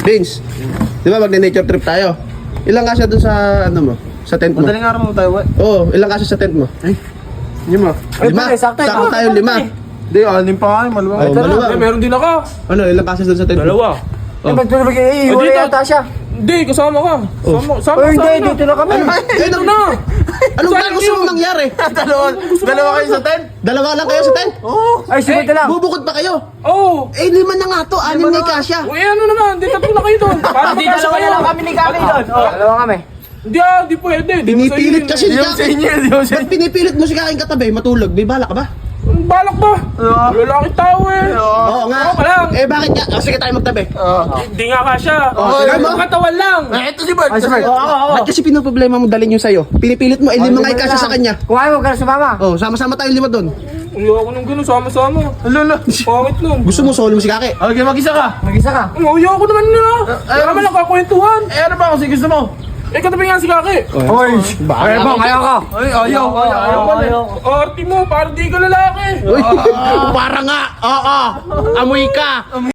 Vince, di ba magne-nature trip tayo? Ilang kasya dun sa ano mo? Sa tent mo? Madaling araw mo tayo, what? Oo, ilang kasya sa tent mo? Lima. Lima? Sakto tayo 5. Hindi, anim pa nga, maluwang. Oh, maluwang. Meron din ako. Ano, ilang kasya dun sa tent mo? Dalawa. Oh. Ba't tulog eh? Wala dito. yata siya. Hindi, kasama ka. Sama Oh, hindi, na. dito na kami. Dito na. Anong ba gusto mong mangyari? Dalawa kayo sa tent? Dalawa lang kayo sa tent? Ay, sige lang. Bubukod pa kayo? Oo. Eh, 5 na nga to, 6 na yung kasya. Uy, ano naman, di tatlo na kayo doon. Para Hindi, magkasya dalawa kayo. na lang kami ni Kami doon. Dalawa kami. Hindi di pwede. Di mo Pinipilit sa kasi inyo. si Kaki. Ba't pinipilit mo si Kaki katabi? Matulog, may balak ka ba? Balak ba? Lalaki tao eh. Oo nga. Oo, lang. Eh, bakit nga? Oh, sige tayo magtabi. Hindi nga kasya. tignan mo. Katawan lang. Ito si Bert. Ay, sige. Ba't kasi pinoproblema mo dalhin yung sa'yo? Pinipilit mo, 5 nga yung kasya sa kanya. Kung ayaw, huwag ka na sumama. Oh, sama-sama tayong 5 doon. Ayoko nung gano'n, sama-sama. Lolo. Pangit nun. Gusto mo solo mo si Kaki? Okay, mag-isa ka. Mag-isa ka. Ayoko naman nila. Kaya naman nakakwentuhan. Eh, ano ba kasi gusto mo? Eh, katabi nga si Kaki. Oy. Ay, bang, ayaw ka. Ay, ayaw. Arti mo, parang di ka lalaki. Uy, para nga. Oo, amoy ka.